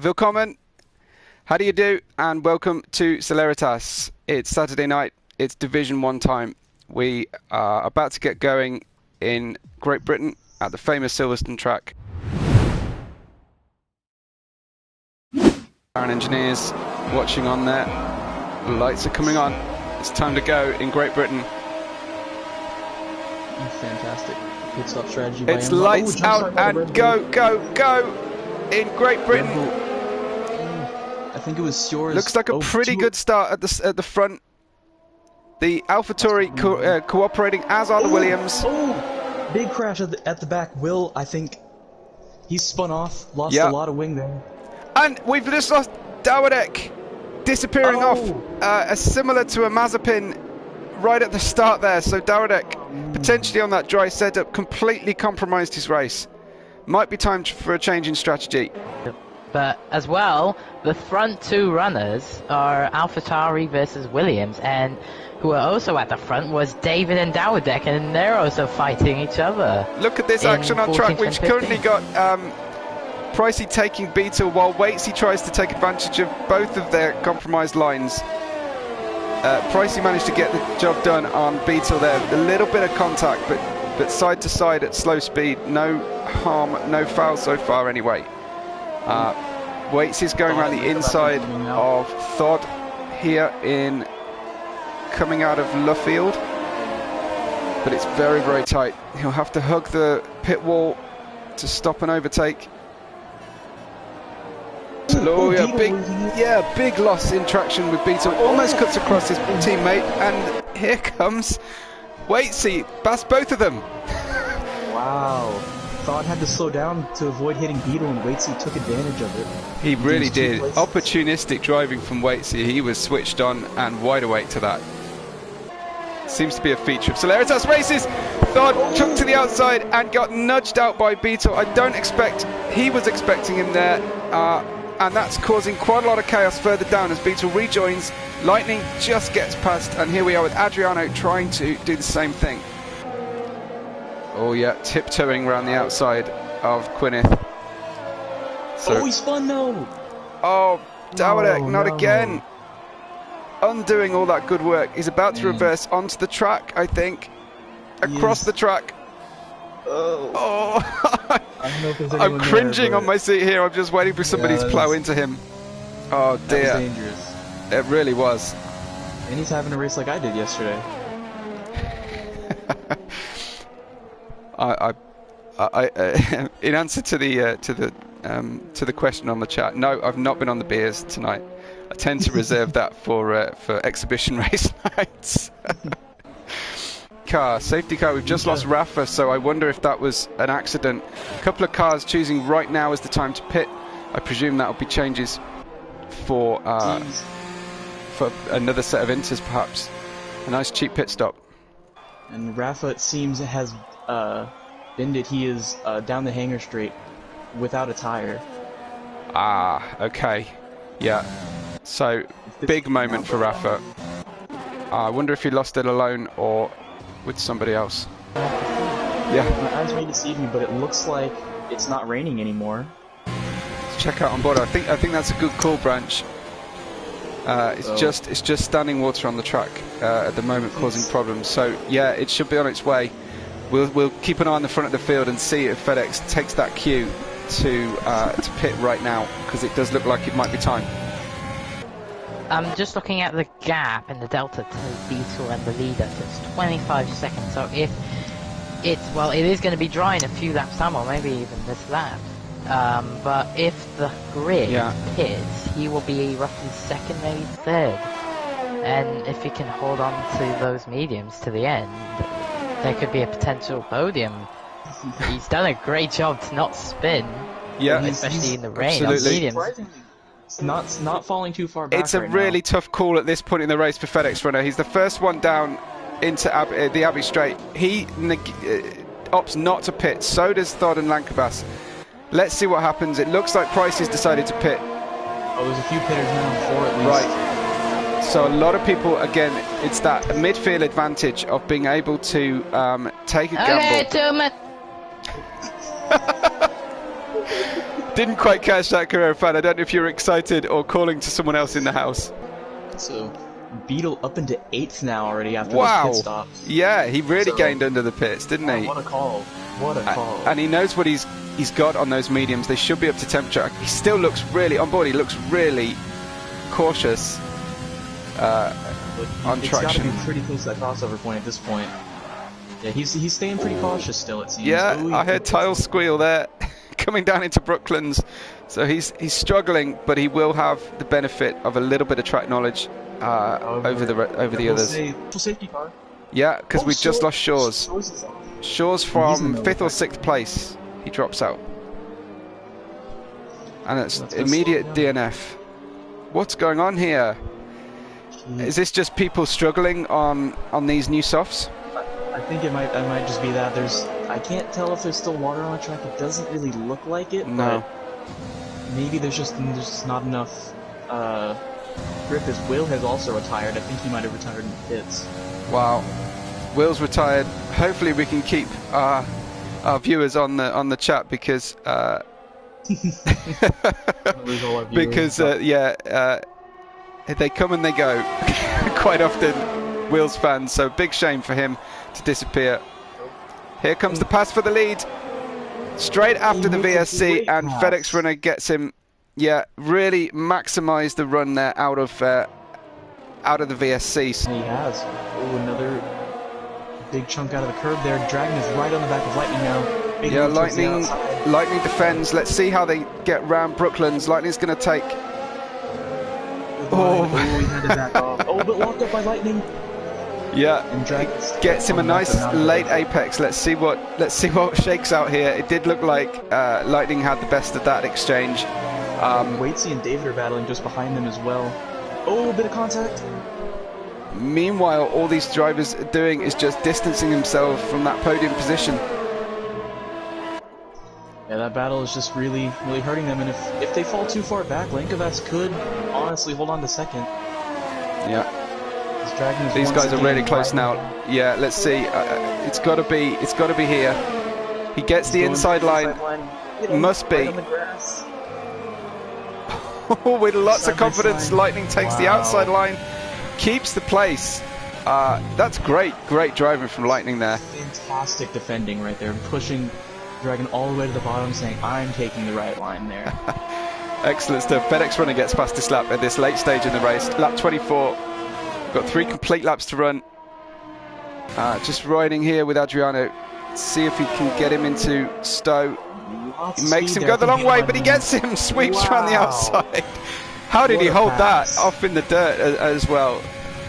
Willkommen, how do you do, and welcome to Celeritas. It's Saturday night, it's Division 1 time. We are about to get going in Great Britain at the famous Silverstone track. Our engineers watching on there, lights are coming on, it's time to go in Great Britain. Fantastic pit stop strategy by It's lights out and go in Great Britain. I think it was Stewart. Looks like a pretty good start at the front. The AlphaTauri cooperating, as are the Williams. Oh, big crash at the back. Will, I think he's spun off, lost a lot of wing there. And we've just lost Dawidek disappearing off, similar to a Mazepin right at the start there. So Dawidek potentially on that dry setup completely compromised his race. Might be time for a change in strategy. But as well, the front two runners are AlphaTauri versus Williams, and who are also at the front was David and Dawidek, and they're also fighting each other. Look at this action on track. We've currently got Pricey taking Beetle while Waitsy tries to take advantage of both of their compromised lines. Pricey managed to get the job done on Beetle there. A little bit of contact, but side to side at slow speed. No harm, no foul so far anyway. Waits is going around the inside of Thod here in coming out of Luffield, but it's very, very tight. He'll have to hug the pit wall to stop an overtake. Oh yeah, big loss in traction with Beetle. Almost cuts across his teammate, and here comes Waitsy. Past both of them. Wow. Thought had to slow down to avoid hitting Beetle, and Waitsy took advantage of it. He really did. Opportunistic driving from Waitsy. He was switched on and wide awake to that. Seems to be a feature of Celeritas races. Thought chucked to the outside and got nudged out by Beetle. I don't expect he was expecting him there, and that's causing quite a lot of chaos further down as Beetle rejoins. Lightning just gets past, and here we are with Adriano trying to do the same thing. Oh yeah, tiptoeing around the outside of Gwyneth. So, he spun though! Oh, Dawidek, not again. Undoing all that good work. He's about to reverse onto the track, I think. Across the track. Oh. I'm cringing on my seat here. I'm just waiting for somebody to plow into him. Oh dear. That was dangerous. It really was. And he's having a race like I did yesterday. In answer to the question on the chat, no, I've not been on the beers tonight. I tend to reserve that for exhibition race nights. Safety car. We've just lost Rafa, so I wonder if that was an accident. A couple of cars choosing right now as the time to pit. I presume that will be changes for another set of inters, perhaps. A nice cheap pit stop. And Rafa, it seems, has bended. He is down the hangar straight without a tire. Okay. Yeah. So, big moment for Rafa. I wonder if he lost it alone or with somebody else. Yeah. My eyes may deceive me, but it looks like it's not raining anymore. Let's check out on board. I think that's a good call, Branch. It's just standing water on the track at the moment, causing problems. So yeah, it should be on its way. We'll keep an eye on the front of the field and see if FedEx takes that cue to pit right now, because it does look like it might be time. I'm just looking at the gap in the delta to Beetle and the leader, so it's 25 seconds. So if it is going to be dry in a few laps time, or maybe even this lap. But if the grid pits, he will be roughly second, maybe third. And if he can hold on to those mediums to the end, there could be a potential podium. He's done a great job to not spin, especially in the rain on mediums. It's not falling too far back. It's a really tough call at this point in the race for FedEx runner. He's the first one down into the Abbey Straight. He opts not to pit. So does Thod and Lankabas. Let's see what happens. It looks like Price has decided to pit. Oh, there's a few pitters now, 4 at least. Right. So a lot of people, again, it's that midfield advantage of being able to take a gamble. Didn't quite catch that, Carrera fan. I don't know if you're excited or calling to someone else in the house. So, Beetle up into 8th now already after Wow. those pit stops. Yeah, he really gained under the pits, didn't he? What a call. What a call. And he knows what he's got on those mediums. They should be up to temperature. He still looks really, on board, he looks really cautious on traction. It's got to be pretty close to that crossover point at this point. Yeah, he's staying pretty cautious still, it seems. Yeah, Ooh, I heard tiles squeal there. Coming down into Brooklands, so he's struggling, but he will have the benefit of a little bit of track knowledge over the others. Full safety car. Yeah, because we just lost Shaw's. Shaw's from 5th or 6th place. He drops out, and it's immediate DNF. What's going on here? Is this just people struggling on these new softs? I think it might just be that I can't tell if there's still water on the track. It doesn't really look like it. No. But maybe there's just not enough grip. As Will has also retired. I think he might have retired in the pits. Wow. Will's retired. Hopefully we can keep our viewers on the chat because they come and they go quite often. Will's fans, so big shame for him to disappear. Here comes the pass for the lead, straight after the VSC, and FedEx runner gets him. Yeah, really maximised the run there out of the VSC. And he has. Oh, another big chunk out of the curb there. Dragon is right on the back of Lightning now. Big Lightning defends. Let's see how they get round Brooklands. Lightning's going to take. Oh, he had to back off. Oh, but locked up by Lightning. Yeah, gets him a nice late apex. Let's see what shakes out here. It did look like Lightning had the best of that exchange. Waitsy and David are battling just behind them as well. Oh, a bit of contact. Meanwhile, all these drivers are doing is just distancing themselves from that podium position. Yeah, that battle is just really hurting them. And if they fall too far back, Lankovas could honestly hold on to second. Yeah. These guys are really close now. Yeah, let's see. It's got to be here. He gets the inside line. Must be. With lots of confidence, Lightning takes the outside line, keeps the place. That's great driving from Lightning there. Fantastic defending right there, pushing Dragon all the way to the bottom, saying, I'm taking the right line there. Excellent stuff. FedEx runner gets fastest lap at this late stage in the race. Lap 24. Got 3 complete laps to run. Just riding here with Adriano. See if he can get him into Stowe. He makes him go the long way, but he gets him. Sweeps around the outside. How did he hold that off in the dirt as well?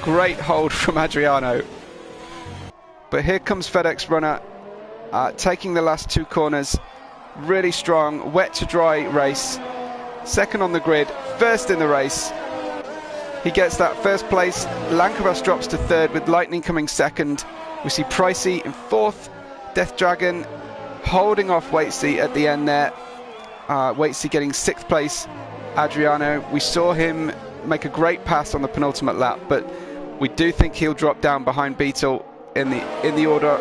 Great hold from Adriano. But here comes FedEx runner, taking the last 2 corners. Really strong, wet to dry race. Second on the grid, first in the race. He gets that first place. Lankovas drops to 3rd with Lightning coming 2nd. We see Pricey in 4th. Death Dragon holding off Waitsy at the end there. Waitsy getting 6th place. Adriano, we saw him make a great pass on the penultimate lap, but we do think he'll drop down behind Beetle in the order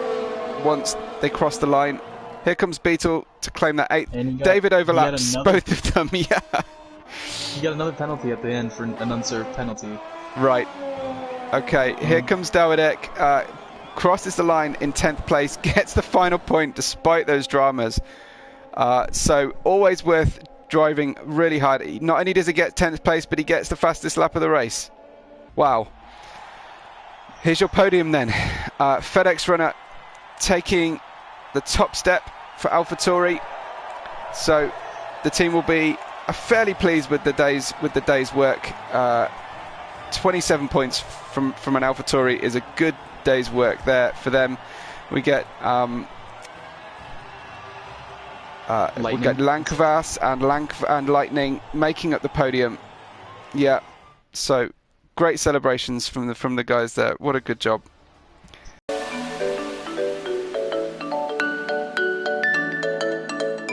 once they cross the line. Here comes Beetle to claim that 8th. David overlaps both of them. Yeah. You got another penalty at the end for an unserved penalty. Right. Okay, here comes Dawidek. Crosses the line in 10th place, gets the final point despite those dramas. So always worth driving really hard. Not only does he get 10th place, but he gets the fastest lap of the race. Wow. Here's your podium then. FedEx runner taking the top step for AlphaTauri. So the team will be fairly pleased with the day's work. 27 points from an AlphaTauri is a good day's work there for them. We get Lankovas and Lightning making up the podium. Yeah, so great celebrations from the guys there. What a good job.